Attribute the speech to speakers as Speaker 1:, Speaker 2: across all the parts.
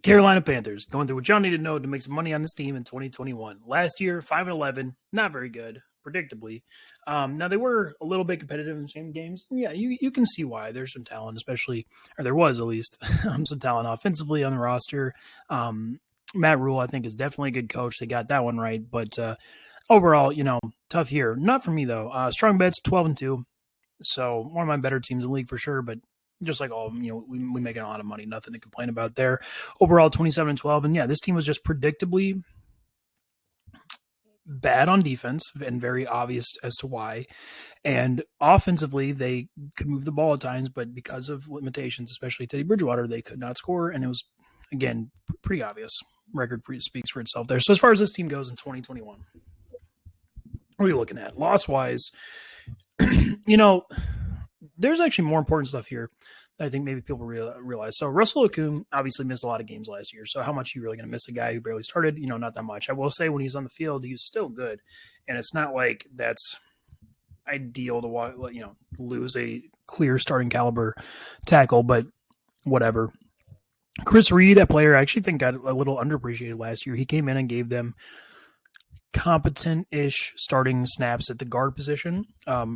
Speaker 1: Carolina Panthers going through what y'all need to know to make some money on this team in 2021. Last year, 5-11, not very good, predictably. Now they were a little bit competitive in some games. Yeah, you can see why. There's some talent, especially, or there was at least some talent offensively on the roster. Matt Rule, I think, is definitely a good coach. They got that one right, but overall, tough year. Not for me though. Strong bets, 12-2. So one of my better teams in the league for sure, but just like all, we making a lot of money, nothing to complain about there. Overall, 27-12. And yeah, this team was just predictably bad on defense and very obvious as to why. And offensively, they could move the ball at times, but because of limitations, especially Teddy Bridgewater, they could not score. And it was, again, pretty obvious. Record speaks for itself there. So as far as this team goes in 2021, what are you looking at? Loss-wise, there's actually more important stuff here that I think maybe people realize. So Russell Okung obviously missed a lot of games last year. So how much are you really going to miss a guy who barely started? Not that much. I will say when he's on the field, he's still good. And it's not like that's ideal to lose a clear starting caliber tackle, but whatever. Chris Reed, that player, I actually think got a little underappreciated last year. He came in and gave them competent-ish starting snaps at the guard position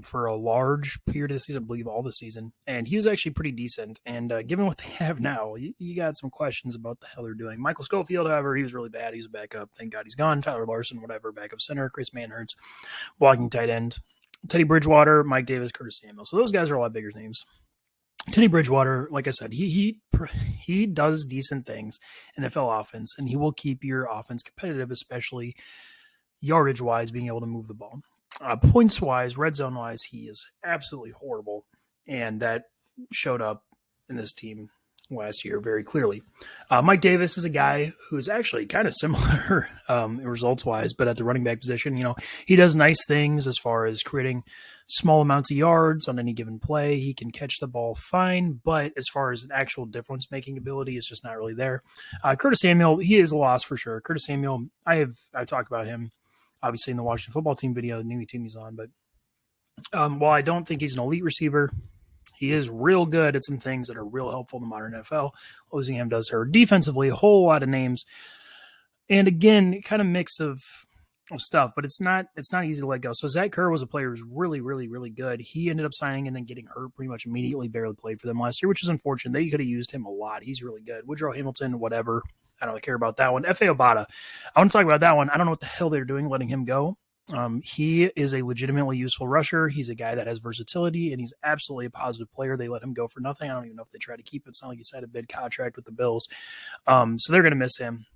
Speaker 1: for a large period of the season, I believe all the season. And he was actually pretty decent. And given what they have now, you got some questions about the hell they're doing. Michael Schofield, however, he was really bad. He was a backup. Thank God he's gone. Tyler Larson, whatever, backup center. Chris Manhertz, blocking tight end. Teddy Bridgewater, Mike Davis, Curtis Samuel. So those guys are a lot bigger names. Teddy Bridgewater, like I said, he does decent things in the NFL offense, and he will keep your offense competitive, especially yardage-wise, being able to move the ball. Points-wise, red zone-wise, he is absolutely horrible, and that showed up in this team last year very clearly. Mike Davis is a guy who is actually kind of similar results-wise, but at the running back position, he does nice things as far as creating small amounts of yards on any given play. He can catch the ball fine, but as far as an actual difference-making ability, it's just not really there. Curtis Samuel, he is a loss for sure. Curtis Samuel, I talked about him obviously in the Washington football team video, the new team he's on, but while I don't think he's an elite receiver, he is real good at some things that are real helpful in the modern NFL. Losing him does hurt. Defensively, a whole lot of names. And again, kind of mix of stuff, but it's not easy to let go. So Zach Kerr was a player who's really, really, really good. He ended up signing and then getting hurt pretty much immediately, barely played for them last year, which is unfortunate. They could have used him a lot. He's really good. Woodrow Hamilton, whatever. I don't really care about that one. F.A. Obata. I want to talk about that one. I don't know what the hell they're doing letting him go. He is a legitimately useful rusher. He's a guy that has versatility, and he's absolutely a positive player. They let him go for nothing. I don't even know if they try to keep it. It's not like he signed a bid contract with the Bills. So they're going to miss him.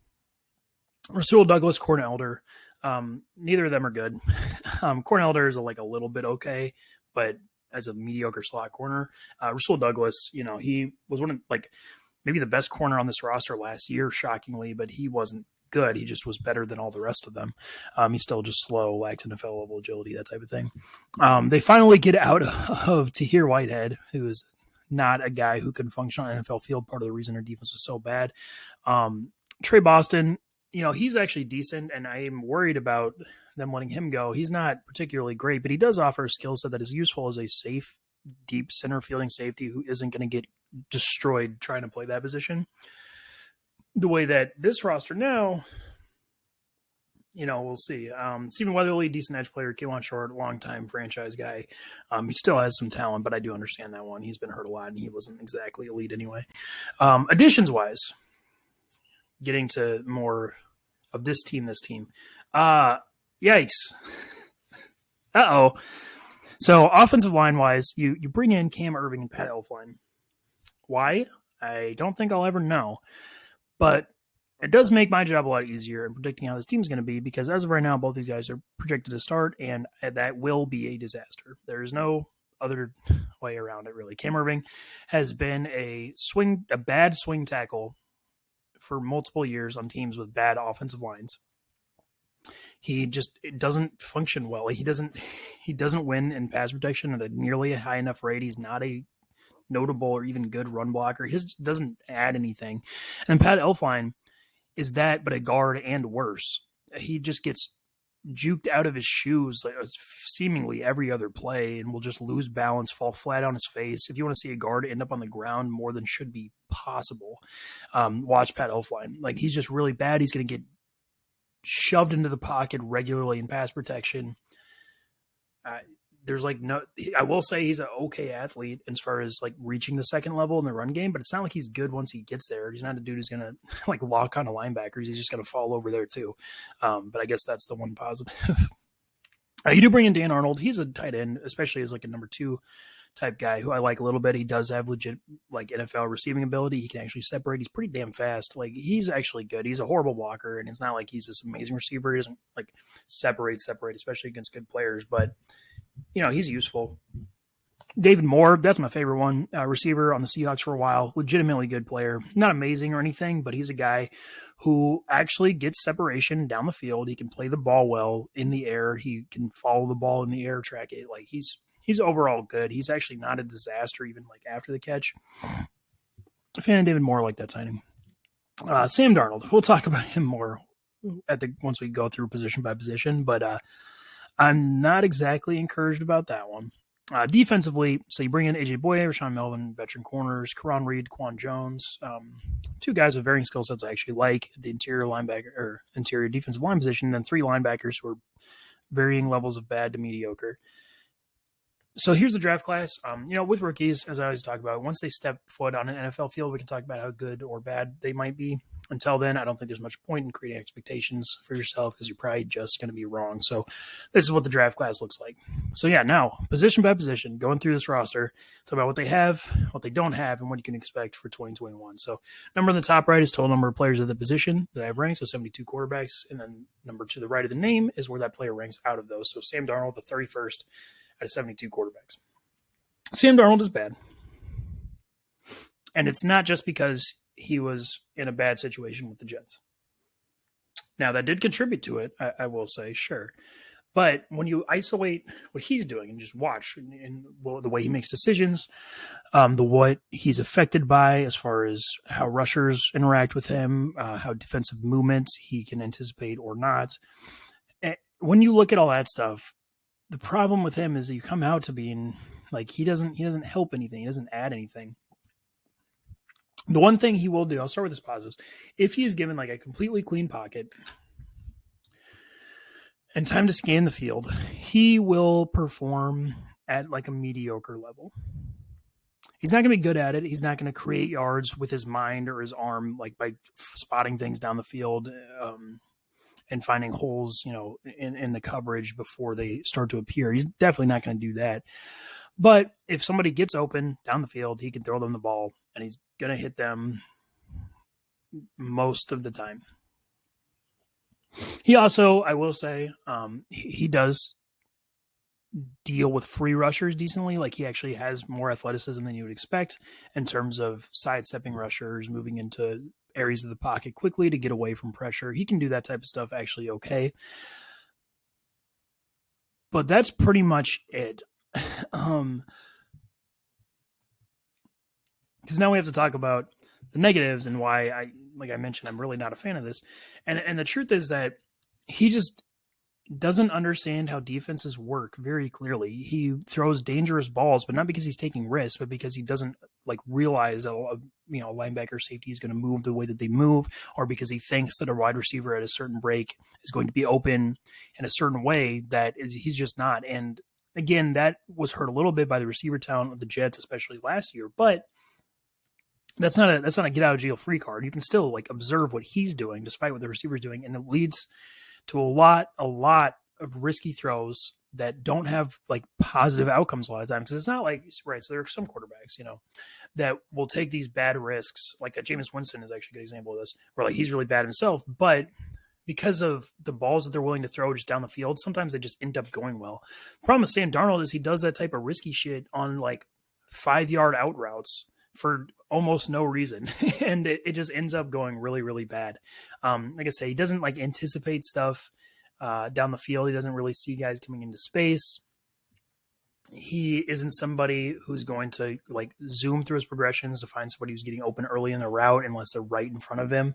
Speaker 1: Rasul Douglas, Corn Elder. Neither of them are good. Corn Elder is a little bit okay, but as a mediocre slot corner. Rasul Douglas, he was one of maybe the best corner on this roster last year, shockingly, but he wasn't good. He just was better than all the rest of them. He's still just slow, lacks NFL level agility, that type of thing. They finally get out of Tahir Whitehead, who is not a guy who can function on an NFL field. Part of the reason their defense was so bad. Trey Boston, he's actually decent, and I am worried about them letting him go. He's not particularly great, but he does offer a skill set that is useful as a safe, deep center fielding safety who isn't going to get destroyed trying to play that position. The way that this roster now, we'll see. Stephen Weatherly, decent edge player. K'Wan Short, long-time franchise guy. He still has some talent, but I do understand that one. He's been hurt a lot, and he wasn't exactly elite anyway. Additions-wise, getting to more of this team. Yikes. Uh-oh. So offensive line-wise, you bring in Cam Irving and Pat Elflein. Why? I don't think I'll ever know. But it does make my job a lot easier in predicting how this team is going to be, because as of right now, both these guys are projected to start, and that will be a disaster. There is no other way around it, really. Cam Irving has been a bad swing tackle for multiple years on teams with bad offensive lines. It doesn't function well. He doesn't win in pass protection at nearly a high enough rate. He's not a notable or even good run blocker. He just doesn't add anything. And Pat Elflein is that, but a guard and worse. He just gets juked out of his shoes like seemingly every other play and will just lose balance, fall flat on his face. If you want to see a guard end up on the ground more than should be possible, watch Pat Elflein. Like, he's just really bad. He's going to get shoved into the pocket regularly in pass protection. There's like no, I will say he's an okay athlete as far as like reaching the second level in the run game, but it's not like he's good once he gets there. He's not a dude who's going to like lock on to linebackers. He's just going to fall over there too. But I guess that's the one positive. You do bring in Dan Arnold. He's a tight end, especially as like a number 2 type guy who I like a little bit. He does have legit like NFL receiving ability. He can actually separate. He's pretty damn fast. Like, he's actually good. He's a horrible blocker, and it's not like he's this amazing receiver. He doesn't like separate, especially against good players, but you know, he's useful. David Moore, that's my favorite one. Receiver on the Seahawks for a while. Legitimately good player. Not amazing or anything, but he's a guy who actually gets separation down the field. He can play the ball well in the air. He can follow the ball in the air, track it. Like, he's overall good. He's actually not a disaster even like after the catch. A fan of David Moore like that signing. Sam Darnold. We'll talk about him more once we go through position by position, but I'm not exactly encouraged about that one. Defensively, so you bring in A.J. Boye, Rashawn Melvin, veteran corners, Karan Reed, Quan Jones, 2 guys with varying skill sets I actually like, the interior linebacker or interior defensive line position, and then 3 linebackers who are varying levels of bad to mediocre. So here's the draft class. With rookies, as I always talk about, once they step foot on an NFL field, we can talk about how good or bad they might be. Until then, I don't think there's much point in creating expectations for yourself because you're probably just going to be wrong. So this is what the draft class looks like. So yeah, now position by position, going through this roster, talk about what they have, what they don't have, and what you can expect for 2021. So number on the top right is total number of players at the position that I have ranked, so 72 quarterbacks. And then number to the right of the name is where that player ranks out of those. So Sam Darnold, the 31st out of 72 quarterbacks. Sam Darnold is bad. And it's not just because he was in a bad situation with the Jets. Now, that did contribute to it, I will say, sure. But when you isolate what he's doing and just watch and the way he makes decisions, what he's affected by as far as how rushers interact with him, how defensive movements he can anticipate or not. When you look at all that stuff, the problem with him is that you come out to being like he doesn't help anything. He doesn't add anything. The one thing he will do, I'll start with his positives. If he is given like a completely clean pocket and time to scan the field, he will perform at like a mediocre level. He's not going to be good at it. He's not going to create yards with his mind or his arm, like by spotting things down the field and finding holes, in the coverage before they start to appear. He's definitely not going to do that. But if somebody gets open down the field, he can throw them the ball, and he's going to hit them most of the time. He also, I will say, he does deal with free rushers decently. Like, he actually has more athleticism than you would expect in terms of sidestepping rushers, moving into areas of the pocket quickly to get away from pressure. He can do that type of stuff actually okay. But that's pretty much it. Because now we have to talk about the negatives and why like I mentioned, I'm really not a fan of this. And the truth is that he just doesn't understand how defenses work very clearly. He throws dangerous balls, but not because he's taking risks, but because he doesn't like realize that a linebacker safety is going to move the way that they move, or because he thinks that a wide receiver at a certain break is going to be open in a certain way he's just not. And again, that was hurt a little bit by the receiver talent of the Jets, especially last year, but that's not a get out of jail free card. You can still like observe what he's doing despite what the receiver's doing, and it leads to a lot of risky throws that don't have like positive outcomes a lot of times. Because it's not like, right, so there are some quarterbacks, that will take these bad risks. Like Jameis Winston is actually a good example of this, where like he's really bad himself, but because of the balls that they're willing to throw just down the field, sometimes they just end up going well. The problem with Sam Darnold is he does that type of risky shit on like 5-yard out routes for almost no reason. And it just ends up going really, really bad. Like I say, he doesn't like anticipate stuff down the field. He doesn't really see guys coming into space. He isn't somebody who's going to like zoom through his progressions to find somebody who's getting open early in the route unless they're right in front of him.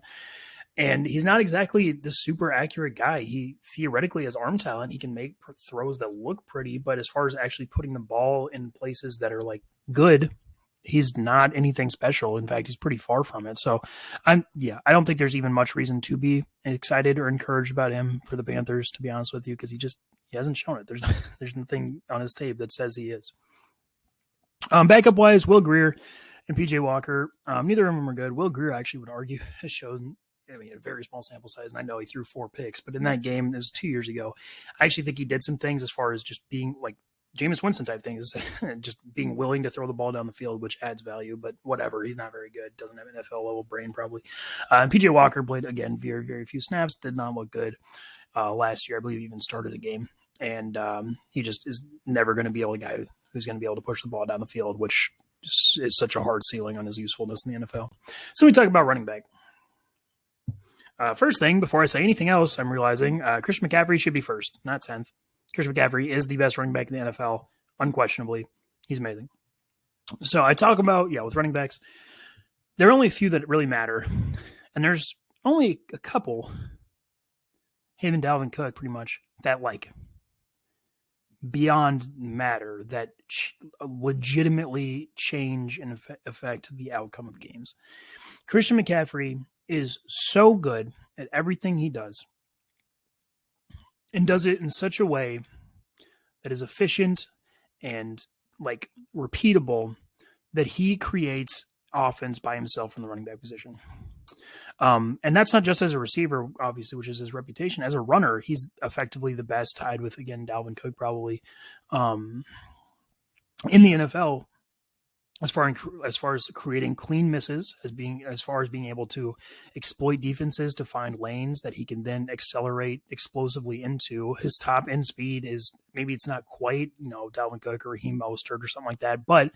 Speaker 1: And he's not exactly the super accurate guy. He theoretically has arm talent. He can make throws that look pretty, but as far as actually putting the ball in places that are like good, he's not anything special. In fact, he's pretty far from it. So I don't think there's even much reason to be excited or encouraged about him for the Panthers, to be honest with you, because he hasn't shown it. There's nothing on his tape that says he is. Backup wise, Will Grier and PJ Walker, neither of them are good. Will Grier, actually would argue, has shown, a very small sample size, and I know he threw 4 picks, but in that game, it was 2 years ago, I actually think he did some things as far as just being like Jameis Winston type things, just being willing to throw the ball down the field, which adds value, but whatever. He's not very good. Doesn't have an NFL level brain probably. And PJ Walker played, again, very, very few snaps, did not look good last year. I believe he even started a game, and he just is never going to be able to guy who's going to be able to push the ball down the field, which is such a hard ceiling on his usefulness in the NFL. So we talk about running back. First thing, before I say anything else, I'm realizing Christian McCaffrey should be first, not 10th. Christian McCaffrey is the best running back in the NFL, unquestionably. He's amazing. So I talk about, with running backs, there are only a few that really matter. And there's only a couple, him and Dalvin Cook pretty much, that beyond matter, that legitimately change and affect the outcome of games. Christian McCaffrey is so good at everything he does and does it in such a way that is efficient and repeatable that he creates offense by himself in the running back position. And that's not just as a receiver, obviously, which is his reputation. As a runner, he's effectively the best, tied with, again, Dalvin Cook probably in the NFL. As far as creating clean misses, as far as being able to exploit defenses to find lanes that he can then accelerate explosively into. His top end speed is, maybe it's not quite, Dalvin Cook or Raheem Mostert or something like that, but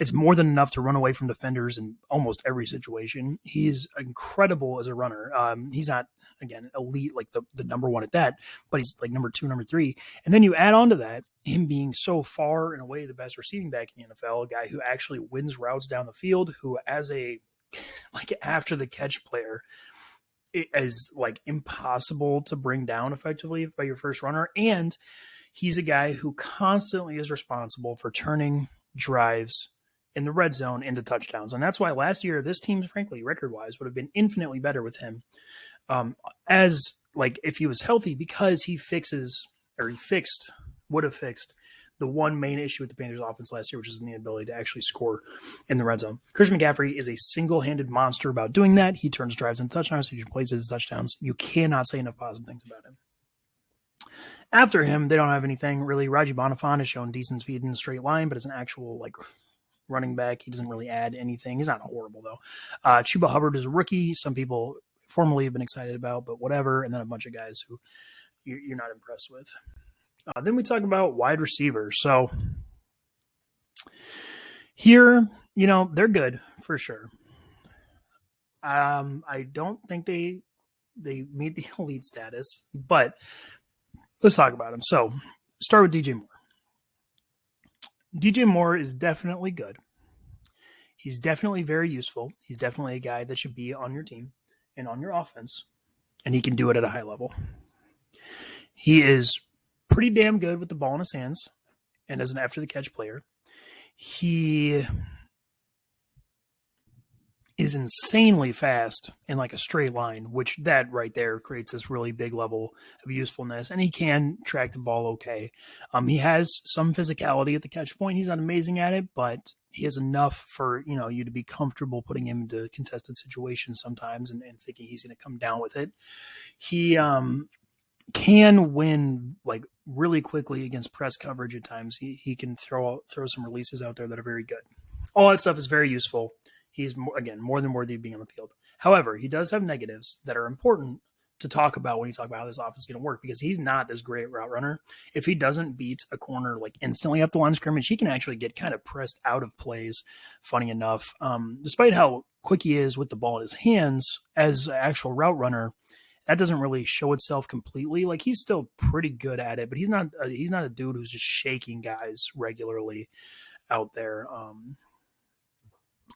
Speaker 1: it's more than enough to run away from defenders in almost every situation. He's incredible as a runner. He's not, again, elite, like the number one at that, but he's like number 2, number 3. And then you add on to that, him being so far and away the best receiving back in the NFL, a guy who actually wins routes down the field, who as a after the catch player, it is impossible to bring down effectively by your first runner. And he's a guy who constantly is responsible for turning drives in the red zone into touchdowns. And that's why last year, this team, frankly, record-wise, would have been infinitely better with him if he was healthy, because would have fixed the one main issue with the Panthers offense last year, which is the ability to actually score in the red zone. Christian McCaffrey is a single-handed monster about doing that. He turns drives into touchdowns. He plays his touchdowns. You cannot say enough positive things about him. After him, they don't have anything really. Raji Bonifant has shown decent speed in a straight line, but as an actual running back, he doesn't really add anything. He's not horrible though. Chuba Hubbard is a rookie. Some people formerly have been excited about, but whatever. And then a bunch of guys who you're not impressed with. Then we talk about wide receivers. So here, they're good for sure. I don't think they meet the elite status, but let's talk about them. So start with DJ Moore. DJ Moore is definitely good. He's definitely very useful. He's definitely a guy that should be on your team and on your offense, and he can do it at a high level. He is pretty damn good with the ball in his hands and as an after-the-catch player. He is insanely fast in a straight line, which that right there creates this really big level of usefulness, and he can track the ball okay. He has some physicality at the catch point. He's not amazing at it, but he has enough for you to be comfortable putting him into contested situations sometimes and thinking he's going to come down with it. He can win really quickly against press coverage at times. He can throw some releases out there that are very good. All that stuff is very useful. He's, again, more than worthy of being on the field. However, he does have negatives that are important to talk about when you talk about how this offense is going to work, because he's not this great route runner. If he doesn't beat a corner instantly off the line of scrimmage, he can actually get kind of pressed out of plays, funny enough. Despite how quick he is with the ball in his hands as an actual route runner, that doesn't really show itself completely. He's still pretty good at it, but he's not a dude who's just shaking guys regularly out there.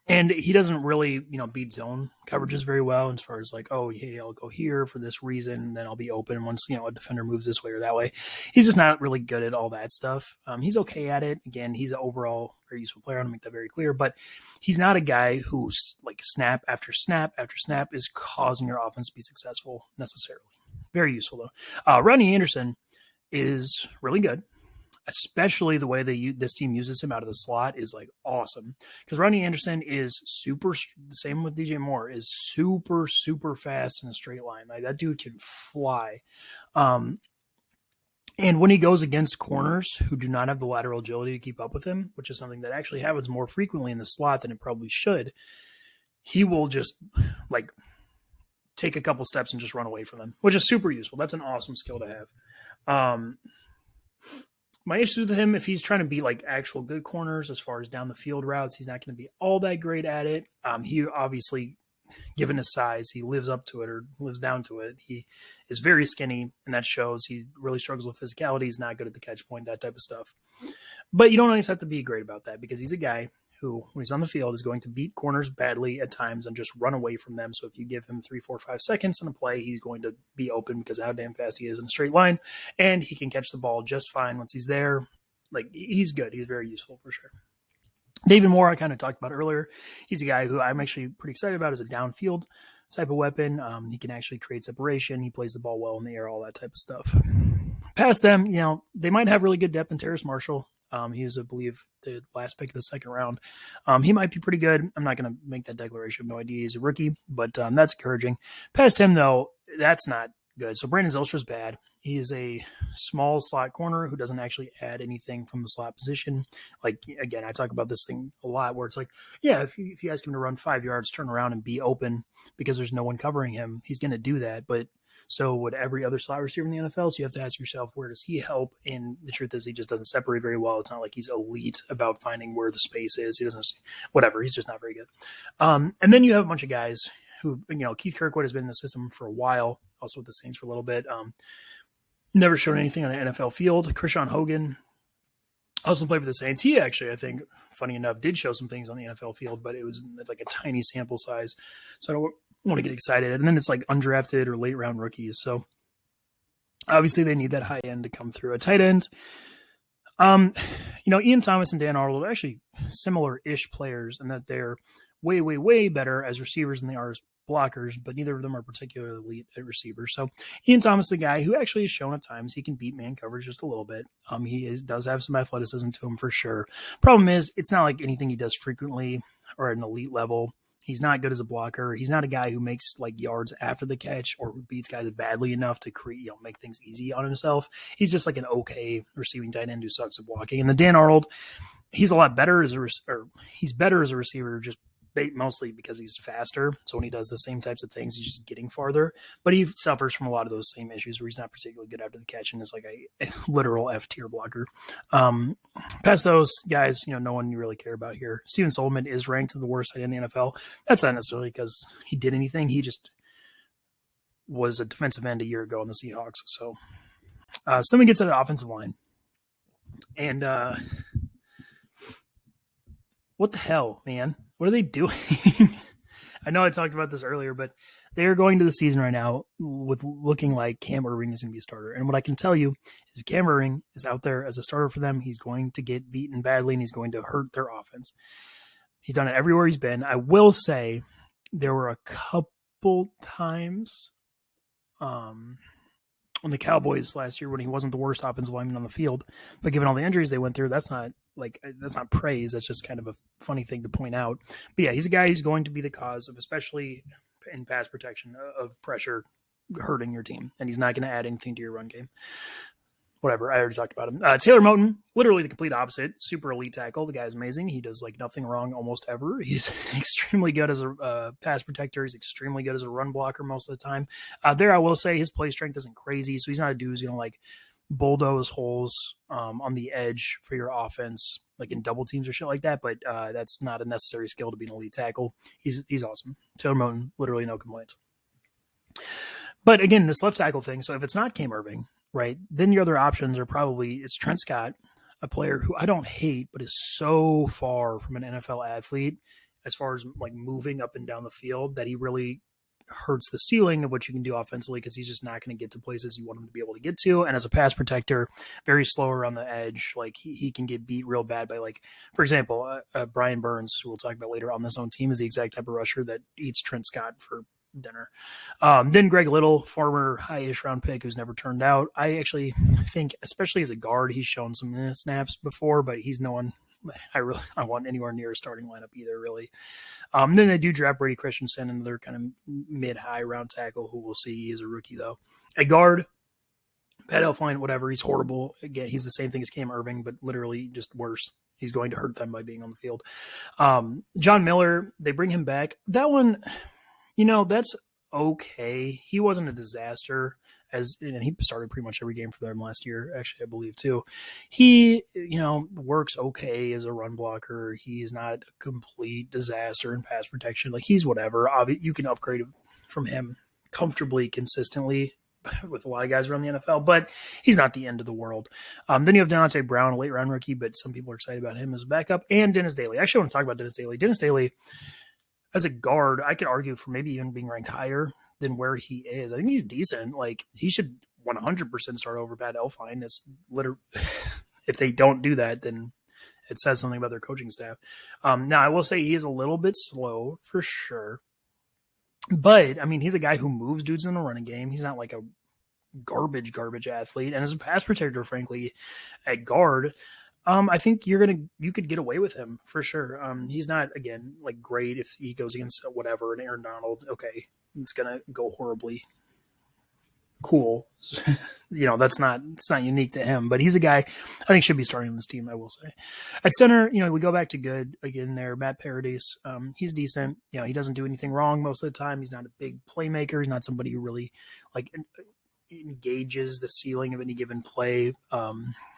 Speaker 1: And he doesn't really, beat zone coverages very well as far as like, oh, hey, I'll go here for this reason, and then I'll be open once, a defender moves this way or that way. He's just not really good at all that stuff. He's okay at it. Again, he's an overall very useful player. I want to make that very clear. But he's not a guy who's like snap after snap after snap is causing your offense to be successful necessarily. Very useful, though. Ronnie Anderson is really good. Especially the way this team uses him out of the slot is like awesome, because Ronnie Anderson is super. The same with DJ Moore, is super fast in a straight line. Like that dude can fly. And when he goes against corners who do not have the lateral agility to keep up with him, which is something that actually happens more frequently in the slot than it probably should, he will just like take a couple steps and just run away from them, which is super useful. That's an awesome skill to have. My issue with him, if he's trying to be like actual good corners as far as down the field routes, he's not going to be all that great at it. He obviously, given his size, he lives up to it or lives down to it. He is very skinny, and that shows. He really struggles with physicality. He's not good at the catch point, that type of stuff. But you don't always have to be great about that, because he's a guy who, when he's on the field, is going to beat corners badly at times and just run away from them. So if you give him 3, 4, 5 seconds in a play, he's going to be open because of how damn fast he is in a straight line, and he can catch the ball just fine once he's there. Like, he's good. He's very useful for sure. David Moore, I kind of talked about earlier. He's a guy who I'm actually pretty excited about as a downfield type of weapon. He can actually create separation. He plays the ball well in the air, all that type of stuff. Past them, they might have really good depth in Terrace Marshall. He was, I believe, the last pick of the second round. He might be pretty good. I'm not going to make that declaration. No idea he's a rookie, but that's encouraging. Past him, though, that's not good. So Brandon Zylstra's bad. He is a small slot corner who doesn't actually add anything from the slot position. Like, again, I talk about this thing a lot where it's like, yeah, if you ask him to run 5 yards, turn around and be open because there's no one covering him, he's going to do that. But so would every other slot receiver in the NFL. So you have to ask yourself, where does he help? And the truth is, he just doesn't separate very well. It's not like he's elite about finding where the space is. He doesn't, whatever. He's just not very good. And then you have a bunch of guys who, Keith Kirkwood has been in the system for a while, also with the Saints for a little bit. Never shown anything on an NFL field. Krishan Hogan also played for the Saints. He actually, I think, funny enough, did show some things on the NFL field, but it was like a tiny sample size. So I don't want to get excited. And then it's like undrafted or late round rookies. So obviously they need that high end to come through. A tight end, Ian Thomas and Dan Arnold are actually similar-ish players in that they're way, way, way better as receivers than they are as blockers, but neither of them are particularly elite at receivers. So Ian Thomas is the guy who actually has shown at times he can beat man coverage just a little bit. He does have some athleticism to him for sure. Problem is, it's not like anything he does frequently or at an elite level. He's not good as a blocker. He's not a guy who makes like yards after the catch or beats guys badly enough to create, make things easy on himself. He's just like an okay receiving tight end who sucks at blocking. And the Dan Arnold, he's a lot better he's better as a receiver, just mostly because he's faster. So when he does the same types of things, he's just getting farther. But he suffers from a lot of those same issues where he's not particularly good after the catch and is like a literal F-tier blocker. Past those guys, no one you really care about here. Steven Solomon is ranked as the worst tight end in the NFL. That's not necessarily because he did anything. He just was a defensive end a year ago on the Seahawks. So then we get to the offensive line. And what the hell, man? What are they doing? I know I talked about this earlier, but they're going to the season right now with looking like Cam Erving is going to be a starter. And what I can tell you is if Cam Erving is out there as a starter for them, he's going to get beaten badly and he's going to hurt their offense. He's done it everywhere he's been. I will say there were a couple times on the Cowboys last year when he wasn't the worst offensive lineman on the field. But given all the injuries they went through, that's not praise. That's just kind of a funny thing to point out. But yeah, he's a guy who's going to be the cause of, especially in pass protection, of pressure hurting your team. And he's not going to add anything to your run game. Whatever, I already talked about him. Taylor Moton, literally the complete opposite. Super elite tackle. The guy's amazing. He does like nothing wrong almost ever. He's extremely good as a pass protector. He's extremely good as a run blocker most of the time. There, I will say his play strength isn't crazy. So he's not a dude who's going to like bulldoze holes on the edge for your offense, like in double teams or shit like that. But that's not a necessary skill to be an elite tackle. He's awesome. Taylor Moton, literally no complaints. But again, this left tackle thing. So if it's not Cam Erving, right, then your other options are probably it's Trent Scott, a player who I don't hate, but is so far from an NFL athlete. as far as like moving up and down the field, that he really hurts the ceiling of what you can do offensively, because he's just not going to get to places you want him to be able to get to. And as a pass protector, very slow around the edge. Like he can get beat real bad by, like, for example, Brian Burns, who we'll talk about later on this own team, is the exact type of rusher that eats Trent Scott for dinner. Then Greg Little, former high-ish round pick who's never turned out. I actually think, especially as a guard, he's shown some snaps before, but he's no one I want anywhere near a starting lineup either, really. Then they do draft Brady Christensen, another kind of mid-high round tackle who we'll see. He is a rookie, though. A guard, Pat Elflein, whatever, he's horrible. Again, he's the same thing as Cam Irving, but literally just worse. He's going to hurt them by being on the field. John Miller, they bring him back. That one, that's okay. He wasn't a disaster, and he started pretty much every game for them last year, actually, I believe, too. He, works okay as a run blocker. He's not a complete disaster in pass protection. Like, he's whatever. You can upgrade from him comfortably, consistently with a lot of guys around the NFL, but he's not the end of the world. Then you have Deontay Brown, a late-round rookie, but some people are excited about him as a backup, and Dennis Daly. I actually want to talk about Dennis Daly. Dennis Daly, as a guard, I could argue for maybe even being ranked higher than where he is. I think he's decent. Like, he should 100% start over Pat Elflein. It's literally, if they don't do that, then it says something about their coaching staff. Now, I will say he is a little bit slow for sure. But, I mean, he's a guy who moves dudes in the running game. He's not like a garbage athlete. And as a pass protector, frankly, at guard, I think you could get away with him for sure. He's not, again, like great if he goes against whatever, an Aaron Donald. Okay, it's gonna go horribly. Cool, it's not unique to him, but he's a guy I think should be starting on this team. I will say, at center, we go back to good again there. Matt Paradis, he's decent. He doesn't do anything wrong most of the time. He's not a big playmaker. He's not somebody who really like engages the ceiling of any given play.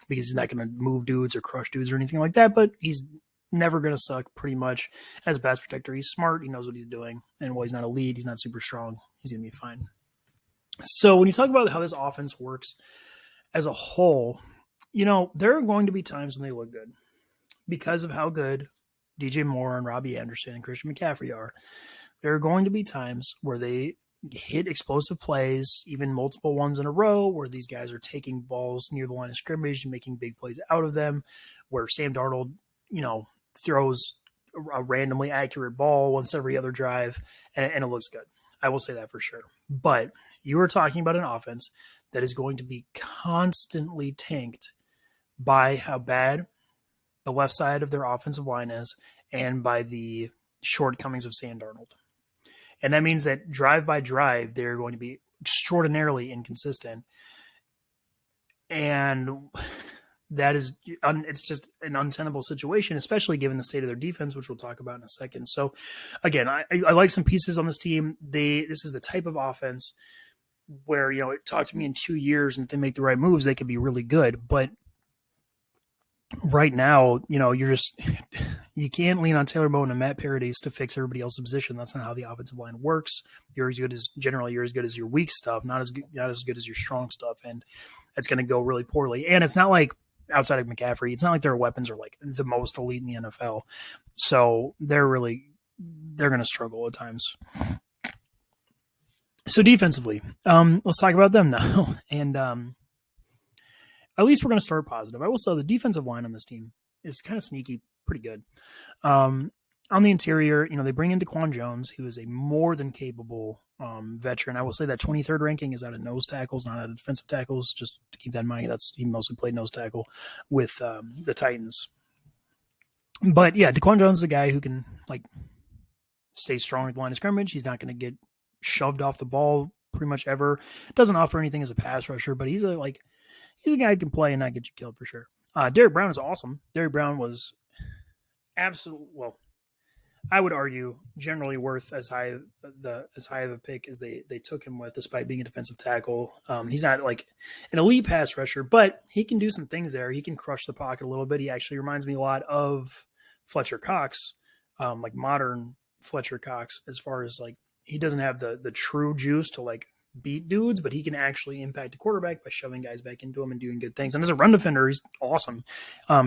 Speaker 1: Because he's not going to move dudes or crush dudes or anything like that, but he's never going to suck pretty much. As a pass protector, he's smart. He knows what he's doing. And while he's not a lead, he's not super strong. He's going to be fine. So when you talk about how this offense works as a whole, there are going to be times when they look good because of how good DJ Moore and Robbie Anderson and Christian McCaffrey are. There are going to be times where they hit explosive plays, even multiple ones in a row, where these guys are taking balls near the line of scrimmage and making big plays out of them, where Sam Darnold, throws a randomly accurate ball once every other drive, and it looks good. I will say that for sure. But you are talking about an offense that is going to be constantly tanked by how bad the left side of their offensive line is and by the shortcomings of Sam Darnold. And that means that drive by drive, they're going to be extraordinarily inconsistent. And that is, it's just an untenable situation, especially given the state of their defense, which we'll talk about in a second. So again, I like some pieces on this team. This is the type of offense where, talk to me in 2 years, and if they make the right moves, they could be really good. But right now, you can't lean on Taylor Moton and Matt Paradis to fix everybody else's position. That's not how the offensive line works. You're as good as your weak stuff, not as good as your strong stuff, and it's going to go really poorly. And it's not like outside of McCaffrey, it's not like their weapons are like the most elite in the NFL. So they're going to struggle at times. So defensively, let's talk about them now. And at least we're going to start positive. I will say the defensive line on this team is kind of sneaky, pretty good. On the interior, they bring in Daquan Jones, who is a more than capable veteran. I will say that 23rd ranking is out of nose tackles, not out of defensive tackles. Just to keep that in mind, he mostly played nose tackle with the Titans. But yeah, Daquan Jones is a guy who can stay strong at the line of scrimmage. He's not going to get shoved off the ball pretty much ever. Doesn't offer anything as a pass rusher, but he's a guy who can play and not get you killed for sure. Derrick Brown is awesome. Derrick Brown was I would argue generally worth as high of a pick as they took him with, despite being a defensive tackle. He's not like an elite pass rusher, but he can do some things there. He can crush the pocket a little bit. He actually reminds me a lot of Fletcher Cox, like modern Fletcher Cox, as far as he doesn't have the true juice to beat dudes, but he can actually impact the quarterback by shoving guys back into him and doing good things. And as a run defender, he's awesome.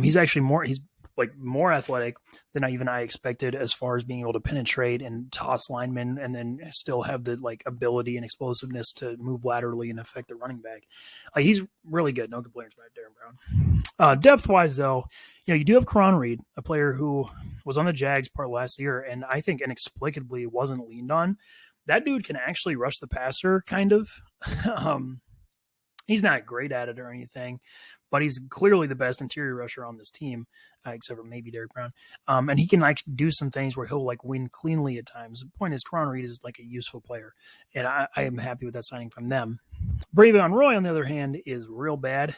Speaker 1: He's actually he's like more athletic than I expected as far as being able to penetrate and toss linemen and then still have the like ability and explosiveness to move laterally and affect the running back. He's really good. No complaints about Darren Brown. Depth wise though, you do have Karan Reed, a player who was on the Jags part last year and I think inexplicably wasn't leaned on. That dude can actually rush the passer kind of. He's not great at it or anything, but he's clearly the best interior rusher on this team, except for maybe Derek Brown. And he can like do some things where he'll like win cleanly at times. The point is, Karan Reed is like a useful player, and I am happy with that signing from them. Bravion Roy, on the other hand, is real bad.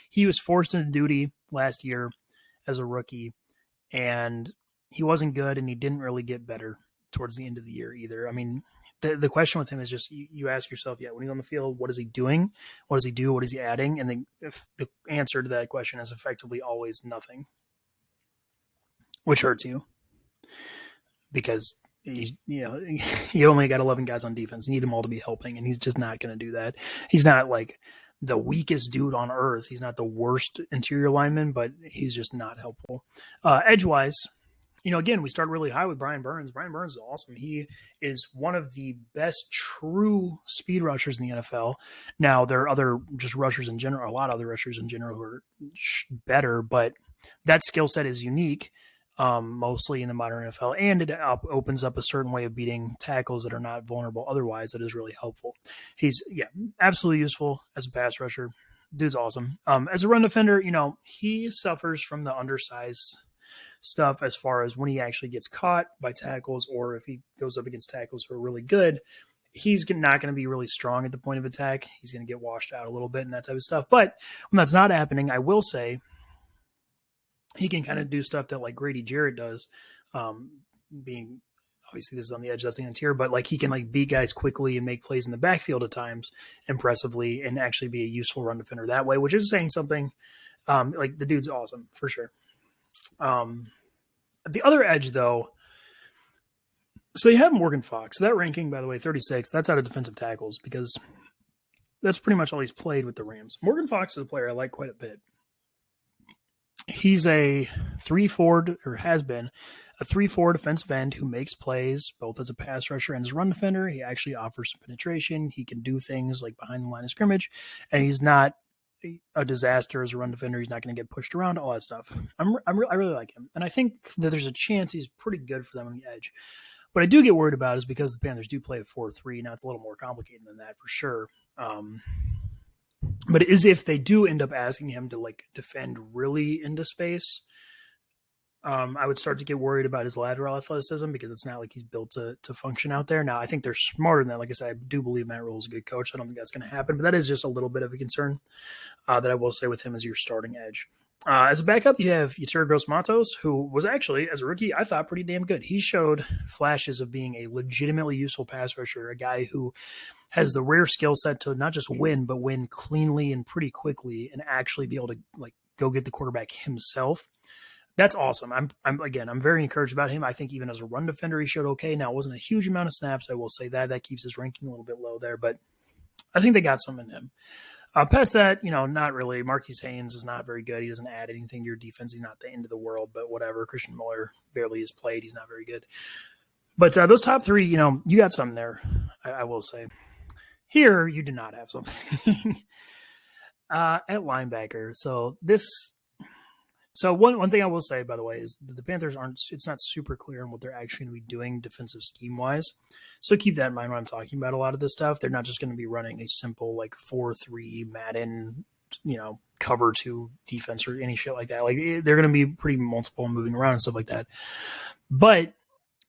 Speaker 1: He was forced into duty last year as a rookie, and he wasn't good, and he didn't really get better towards the end of the year either. I mean, the question with him is just you ask yourself, when he's on the field, what is he doing? What does he do? What is he adding? And then if the answer to that question is effectively always nothing, which hurts you because you only got 11 guys on defense. You need them all to be helping, and he's just not going to do that. He's not like the weakest dude on earth. He's not the worst interior lineman, but he's just not helpful. Edgewise, again, we start really high with Brian Burns. Brian Burns is awesome. He is one of the best true speed rushers in the NFL. Now, there are other just rushers in general, a lot of other rushers in general who are better, but that skill set is unique, mostly in the modern NFL, and it opens up a certain way of beating tackles that are not vulnerable otherwise that is really helpful. He's, absolutely useful as a pass rusher. Dude's awesome. As a run defender, he suffers from the undersized stuff as far as when he actually gets caught by tackles or if he goes up against tackles who are really good, he's not going to be really strong at the point of attack. He's going to get washed out a little bit and that type of stuff. But when that's not happening, I will say he can kind of do stuff that like Grady Jarrett does, being obviously this is on the edge, that's the interior, but like he can like beat guys quickly and make plays in the backfield at times impressively and actually be a useful run defender that way, which is saying something. Like the dude's awesome for sure. The other edge, though, so you have Morgan Fox. That ranking, by the way, 36, that's out of defensive tackles because that's pretty much all he's played with the Rams. Morgan Fox is a player I like quite a bit. He's a 3-4, or has been, a 3-4 defensive end who makes plays both as a pass rusher and as a run defender. He actually offers some penetration. He can do things like behind the line of scrimmage, and he's not a disaster as a run defender. He's not going to get pushed around, all that stuff. I really like him. And I think that there's a chance he's pretty good for them on the edge. What I do get worried about is because the Panthers do play a 4-3. Now it's a little more complicated than that for sure. But is if they do end up asking him to like defend really into space, I would start to get worried about his lateral athleticism because it's not like he's built to function out there. Now, I think they're smarter than that. Like I said, I do believe Matt Rule is a good coach. I don't think that's going to happen, but that is just a little bit of a concern that I will say with him as your starting edge. As a backup, you have Yetur Gross-Matos, who was actually, as a rookie, I thought pretty damn good. He showed flashes of being a legitimately useful pass rusher, a guy who has the rare skill set to not just win, but win cleanly and pretty quickly and actually be able to like go get the quarterback himself. That's awesome. I'm very encouraged about him. I think even as a run defender, he showed okay. Now, it wasn't a huge amount of snaps. I will say that keeps his ranking a little bit low there, but I think they got some in him. Past that, not really. Marquise Haynes is not very good. He doesn't add anything to your defense. He's not the end of the world, but whatever. Christian Miller barely has played. He's not very good. But those top three, you got something there, I will say. Here, you do not have something. At linebacker. So one thing I will say, by the way, is that the Panthers it's not super clear on what they're actually going to be doing defensive scheme-wise. So keep that in mind when I'm talking about a lot of this stuff. They're not just going to be running a simple, 4-3 Madden, cover 2 defense or any shit like that. Like, they're going to be pretty multiple and moving around and stuff like that. But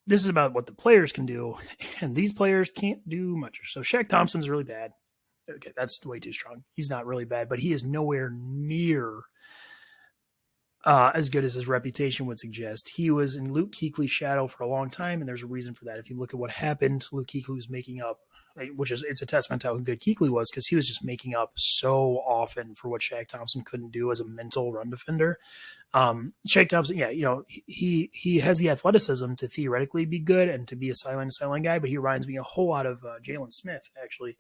Speaker 1: this is about what the players can do, and these players can't do much. So Shaq Thompson's really bad. Okay, that's way too strong. He's not really bad, but he is nowhere near as good as his reputation would suggest. He was in Luke Kuechly's shadow for a long time, and there's a reason for that. If you look at what happened, Luke Kuechly was making up, it's a testament to how good Kuechly was because he was just making up so often for what Shaq Thompson couldn't do as a mental run defender. Shaq Thompson, he has the athleticism to theoretically be good and to be a sideline guy, but he reminds me a whole lot of Jalen Smith, actually.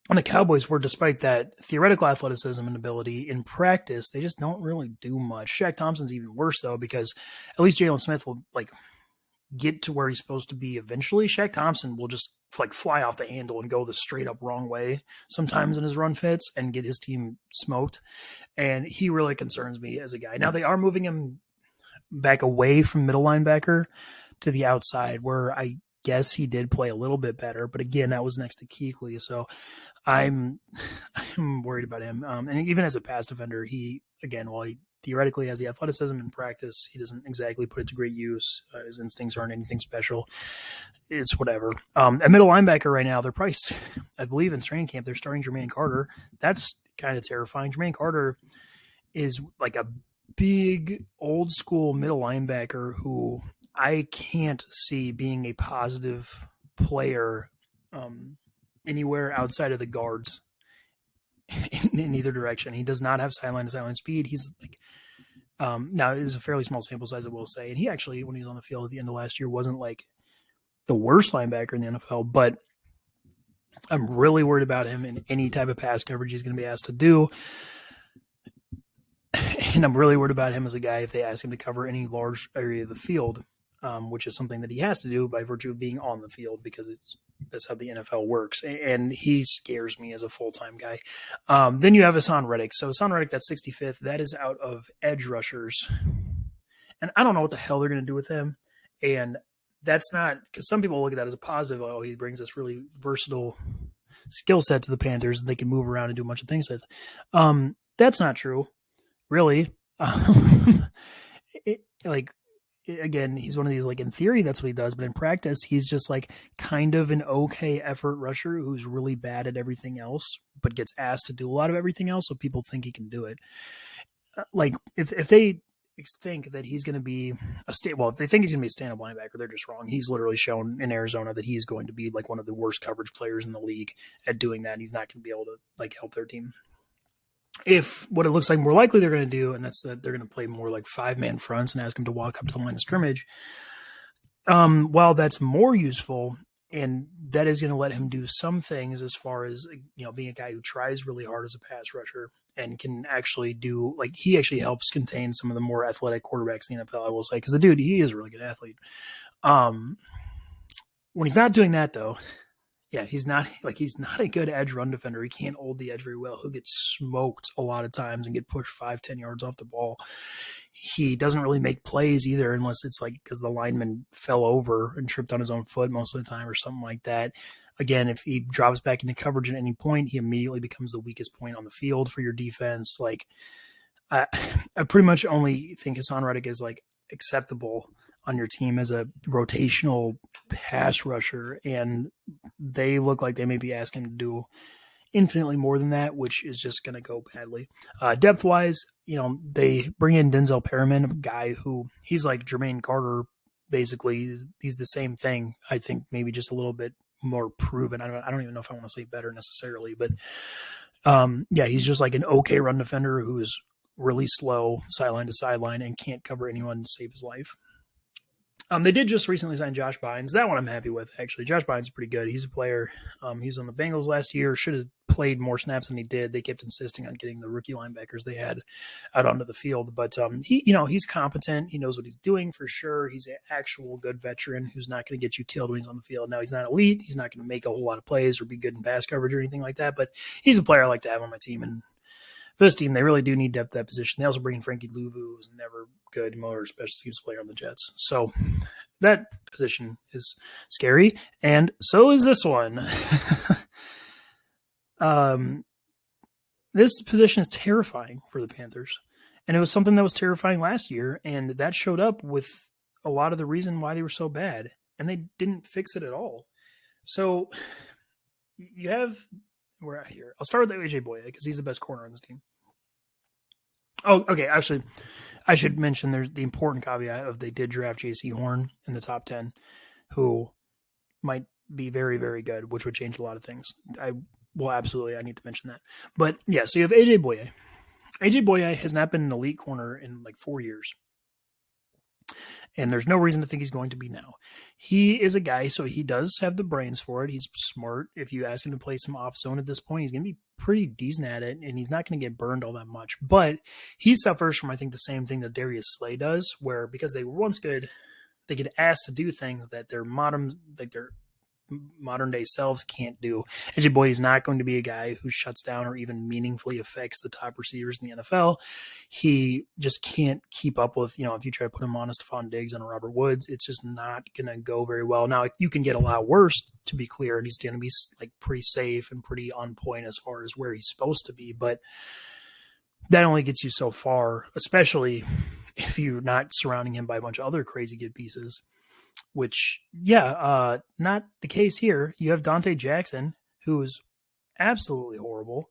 Speaker 1: And the Cowboys were, despite that theoretical athleticism and ability in practice, they just don't really do much. Shaq Thompson's even worse, though, because at least Jalen Smith will get to where he's supposed to be eventually. Shaq Thompson will just fly off the handle and go the straight up wrong way sometimes in his run fits and get his team smoked. And he really concerns me as a guy. Now they are moving him back away from middle linebacker to the outside, where I guess he did play a little bit better, but again, that was next to Kuechly, so I'm worried about him. And even as a pass defender, he theoretically has the athleticism in practice, he doesn't exactly put it to great use. His instincts aren't anything special. It's whatever. At middle linebacker right now, they're priced, I believe in training camp, they're starting Jermaine Carter. That's kind of terrifying. Jermaine Carter is like a big old school middle linebacker who I can't see being a positive player anywhere outside of the guards in either direction. He does not have sideline to sideline speed. He's now it is a fairly small sample size, I will say. And he actually, when he was on the field at the end of last year, wasn't the worst linebacker in the NFL, but I'm really worried about him in any type of pass coverage he's going to be asked to do. And I'm really worried about him as a guy if they ask him to cover any large area of the field, which is something that he has to do by virtue of being on the field, because that's how the NFL works. And he scares me as a full-time guy. Then you have Hassan Reddick. So Hassan Reddick, that's 65th. That is out of edge rushers. And I don't know what the hell they're going to do with him. And that's not, because some people look at that as a positive. Oh, he brings this really versatile skill set to the Panthers and they can move around and do a bunch of things with. That's not true. Really, again, he's one of these, in theory, that's what he does, but in practice, he's just kind of an okay effort rusher who's really bad at everything else, but gets asked to do a lot of everything else, so people think he can do it. If they think that he's going to be if they think he's going to be a stand-up linebacker, they're just wrong. He's literally shown in Arizona that he's going to be one of the worst coverage players in the league at doing that. He's not going to be able to help their team. If what it looks like more likely they're going to do, and that's that they're going to play more 5-man fronts and ask him to walk up to the line of scrimmage, while that's more useful, and that is going to let him do some things as far as being a guy who tries really hard as a pass rusher and can actually do he actually helps contain some of the more athletic quarterbacks in the NFL, I will say, because the dude, he is a really good athlete. When he's not doing that though, yeah, he's not a good edge run defender. He can't hold the edge very well. He'll get smoked a lot of times and get pushed 5-10 yards off the ball. He doesn't really make plays either, unless it's because the lineman fell over and tripped on his own foot most of the time or something like that. Again, if he drops back into coverage at any point, he immediately becomes the weakest point on the field for your defense. I pretty much only think Hassan Reddick is acceptable on your team as a rotational pass rusher, and they look like they may be asking him to do infinitely more than that, which is just going to go badly. Depth-wise, they bring in Denzel Perriman, a guy who he's like Jermaine Carter, basically. He's the same thing. I think maybe just a little bit more proven. I don't even know if I want to say better necessarily, but he's just an okay run defender who's really slow sideline to sideline and can't cover anyone to save his life. They did just recently sign Josh Bynes. That one I'm happy with, actually. Josh Bynes is pretty good. He's a player. He was on the Bengals last year. Should have played more snaps than he did. They kept insisting on getting the rookie linebackers they had out onto the field. But he's competent. He knows what he's doing for sure. He's an actual good veteran who's not going to get you killed when he's on the field. Now, he's not elite. He's not going to make a whole lot of plays or be good in pass coverage or anything like that. But he's a player I like to have on my team. And for this team, they really do need depth at that position. They also bring in Frankie Louvu, who's never good motor special teams player on the Jets. So that position is scary, and so is this one. This position is terrifying for the Panthers, and it was something that was terrifying last year, and that showed up with a lot of the reason why they were so bad, and they didn't fix it at all. So you have – we're out here. I'll start with AJ Boye because he's the best corner on this team. Oh, okay. Actually, I should mention there's the important caveat of they did draft J.C. Horn in the top 10, who might be very, very good, which would change a lot of things. I need to mention that. But yeah, so you have AJ Boye. AJ Boye has not been an elite corner in 4 years. And there's no reason to think he's going to be now. He is a guy, so he does have the brains for it. He's smart. If you ask him to play some off zone at this point, he's going to be pretty decent at it, and he's not going to get burned all that much. But he suffers from, I think, the same thing that Darius Slay does, where because they were once good, they get asked to do things that their modern day selves can't do. AJ Boy is not going to be a guy who shuts down or even meaningfully affects the top receivers in the NFL. He just can't keep up with, if you try to put him on a Stephon Diggs and a Robert Woods, it's just not going to go very well. Now, you can get a lot worse, to be clear, and he's going to be like pretty safe and pretty on point as far as where he's supposed to be, but that only gets you so far, especially if you're not surrounding him by a bunch of other crazy good pieces. Which, not the case here. You have Dante Jackson, who is absolutely horrible.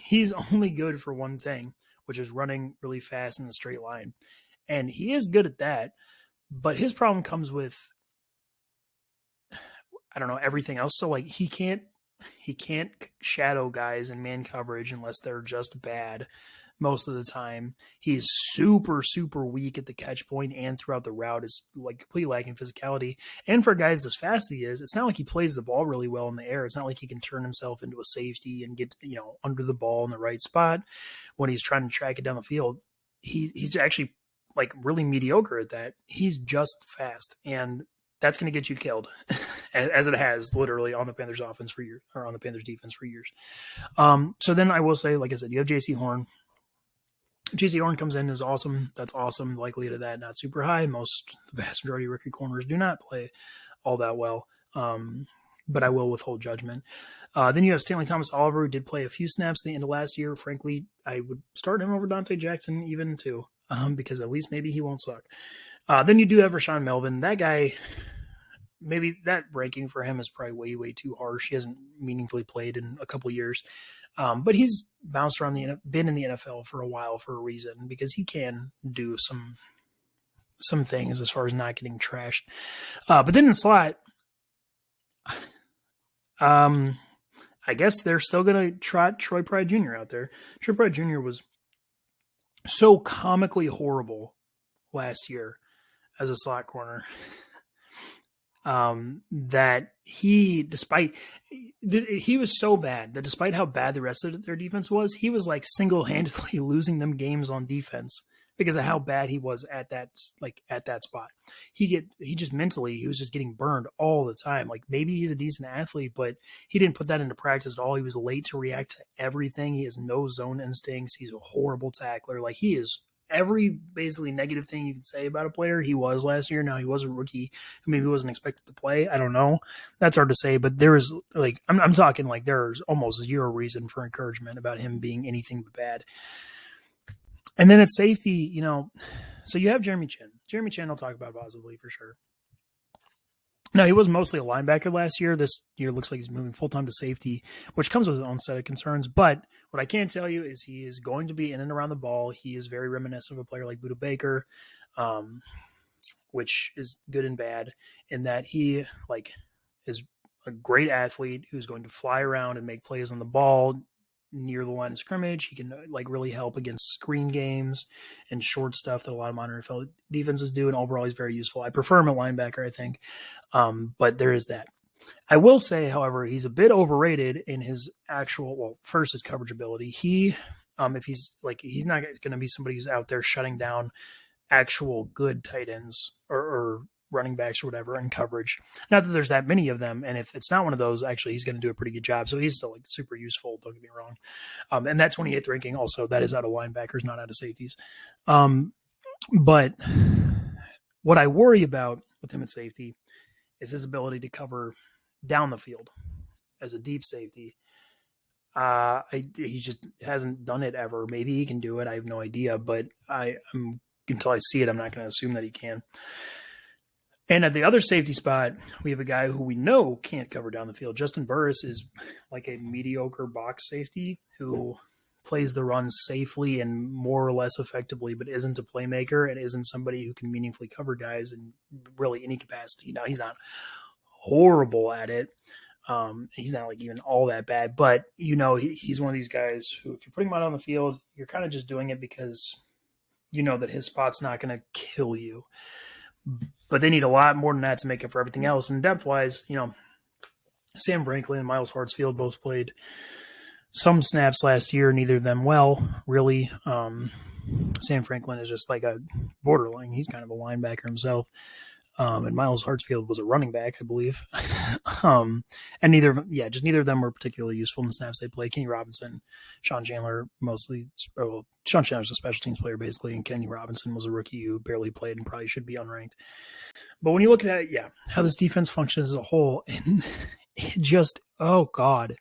Speaker 1: He's only good for one thing, which is running really fast in a straight line. And he is good at that, but his problem comes with, everything else. So, like, he can't shadow guys in man coverage unless they're just bad. Most of the time, he's super, super weak at the catch point and throughout the route is like completely lacking physicality. And for a guy that's as fast as he is, it's not like he plays the ball really well in the air. It's not like he can turn himself into a safety and get, under the ball in the right spot when he's trying to track it down the field. He's actually like really mediocre at that. He's just fast, and that's going to get you killed, as it has literally on the Panthers offense for years, or on the Panthers defense for years. So then I will say, like I said, you have J.C. Horn. J.C. Horn comes in is awesome. That's awesome. Likelihood of that not super high. The vast majority of rookie corners do not play all that well. But I will withhold judgment. Then you have Stanley Thomas Oliver, who did play a few snaps at the end of last year. Frankly, I would start him over Dante Jackson even too, because at least maybe he won't suck. Then you do have Rashaan Melvin. That guy, maybe that ranking for him is probably way, way too harsh. He hasn't meaningfully played in a couple years. But he's bounced around been in the NFL for a while for a reason, because he can do some things as far as not getting trashed. But then in slot, I guess they're still going to trot Troy Pride Jr. out there. Troy Pride Jr. was so comically horrible last year as a slot corner. That he was so bad that despite how bad the rest of their defense was, he was like single-handedly losing them games on defense because of how bad he was at that spot. He was just getting burned all the time. Like, maybe he's a decent athlete, but he didn't put that into practice at all. He was late to react to everything. He has no zone instincts. He's a horrible tackler. Like, he is every basically negative thing you can say about a player he was last year. Now, he was a rookie who maybe wasn't expected to play. I don't know. That's hard to say, but there is I'm talking like there's almost zero reason for encouragement about him being anything but bad. And then at safety, so you have Jeremy Chinn. Jeremy Chinn I'll talk about positively for sure. No, he was mostly a linebacker last year. This year looks like he's moving full-time to safety, which comes with his own set of concerns. But what I can tell you is he is going to be in and around the ball. He is very reminiscent of a player like Budda Baker, which is good and bad in that he is a great athlete who's going to fly around and make plays on the ball near the line of scrimmage. He can really help against screen games and short stuff that a lot of modern NFL defenses do. And overall, he's very useful. I prefer him at linebacker, I think. But there is that. I will say, however, he's a bit overrated in his first his coverage ability. He's not going to be somebody who's out there shutting down actual good tight ends or running backs or whatever in coverage. Not that there's that many of them, and if it's not one of those, actually he's going to do a pretty good job. So he's still super useful, don't get me wrong. And that 28th ranking also, that is out of linebackers, not out of safeties. But what I worry about with him at safety is his ability to cover down the field as a deep safety. He just hasn't done it ever. Maybe he can do it. I have no idea, but until I see it, I'm not going to assume that he can. And at the other safety spot, we have a guy who we know can't cover down the field. Justin Burris is like a mediocre box safety who plays the run safely and more or less effectively, but isn't a playmaker and isn't somebody who can meaningfully cover guys in really any capacity. Now, he's not horrible at it. He's not even all that bad, but he's one of these guys who, if you're putting him out on the field, you're kind of just doing it because you know that his spot's not going to kill you. but they need a lot more than that to make up for everything else. And depth-wise, Sam Franklin and Miles Hartsfield both played some snaps last year, neither of them well, really. Sam Franklin is just like a borderline. He's kind of a linebacker himself. And Miles Hartsfield was a running back, I believe. And neither of them were particularly useful in the snaps they played. Kenny Robinson, Sean Chandler, Sean Chandler's a special teams player, basically, and Kenny Robinson was a rookie who barely played and probably should be unranked. But when you look at how this defense functions as a whole, and it just, oh God,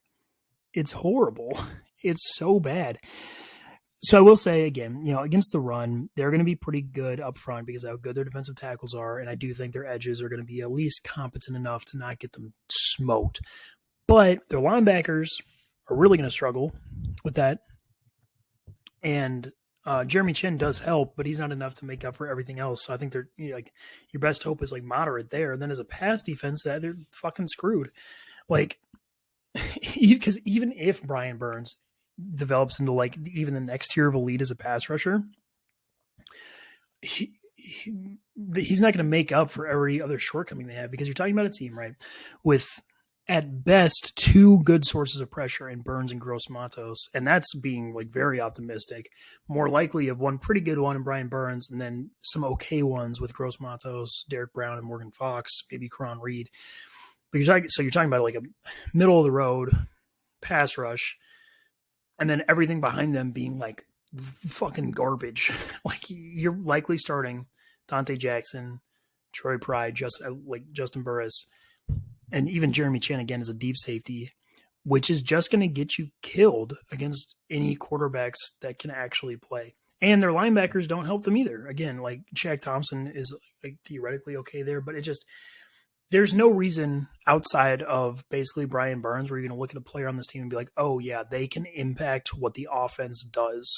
Speaker 1: it's horrible. It's so bad. So I will say again, against the run, they're going to be pretty good up front because of how good their defensive tackles are, and I do think their edges are going to be at least competent enough to not get them smoked. But their linebackers are really going to struggle with that. And Jeremy Chin does help, but he's not enough to make up for everything else. So I think they're your best hope is moderate there. And then as a pass defense, they're fucking screwed. Because even if Brian Burns develops into even the next tier of elite as a pass rusher, he's not going to make up for every other shortcoming they have, because you're talking about a team, right, with at best 2 good sources of pressure in Burns and Gross Matos, and that's being very optimistic. More likely of one pretty good one in Brian Burns, and then some okay ones with Gross Matos, Derek Brown, and Morgan Fox, maybe Karan Reed. But you're talking about a middle of the road pass rush, and then everything behind them being fucking garbage. You're likely starting Dante Jackson, Troy Pride, Justin Burris, and even Jeremy Chin again as a deep safety, which is just going to get you killed against any quarterbacks that can actually play. And their linebackers don't help them either. Again, Shaq Thompson is theoretically okay there, but there's no reason outside of basically Brian Burns where you're going to look at a player on this team and be like, oh, yeah, they can impact what the offense does.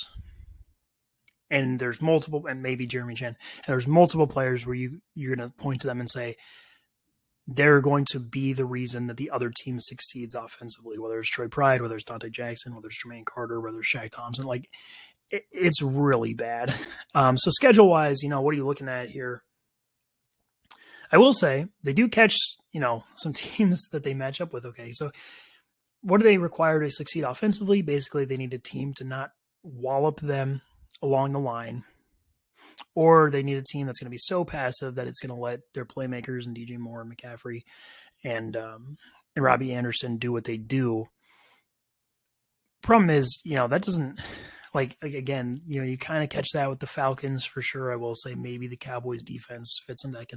Speaker 1: And there's multiple, and maybe Jeremy Chin, and there's multiple players where you're going to point to them and say, they're going to be the reason that the other team succeeds offensively, whether it's Troy Pride, whether it's Dante Jackson, whether it's Jermaine Carter, whether it's Shaq Thompson. It's really bad. So schedule-wise, what are you looking at here? I will say they do catch, some teams that they match up with. Okay, so what do they require to succeed offensively? Basically, they need a team to not wallop them along the line, or they need a team that's going to be so passive that it's going to let their playmakers and DJ Moore and McCaffrey and Robbie Anderson do what they do. Problem is, that doesn't again, you kind of catch that with the Falcons for sure. I will say maybe the Cowboys defense fits in that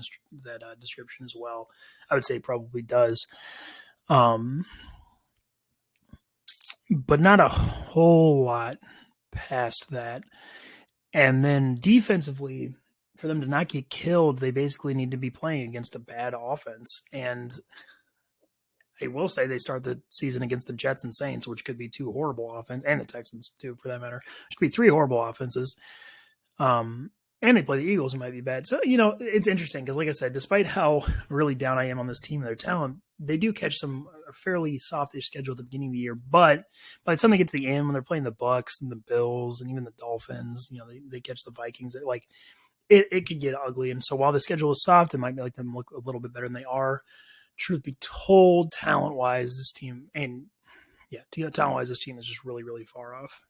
Speaker 1: description as well. I would say probably does. But not a whole lot past that. And then defensively, for them to not get killed, they basically need to be playing against a bad offense. And I will say they start the season against the Jets and Saints, which could be 2 horrible offenses, and the Texans too, for that matter. Which could be 3 horrible offenses. And they play the Eagles, who might be bad. So, it's interesting because, like I said, despite how really down I am on this team and their talent, they do catch some fairly softish schedule at the beginning of the year. But by the time they get to the end, when they're playing the Bucks and the Bills and even the Dolphins, they catch the Vikings. It could get ugly. And so while the schedule is soft, it might make them look a little bit better than they are. Truth be told, talent-wise, this team is just really, really far off.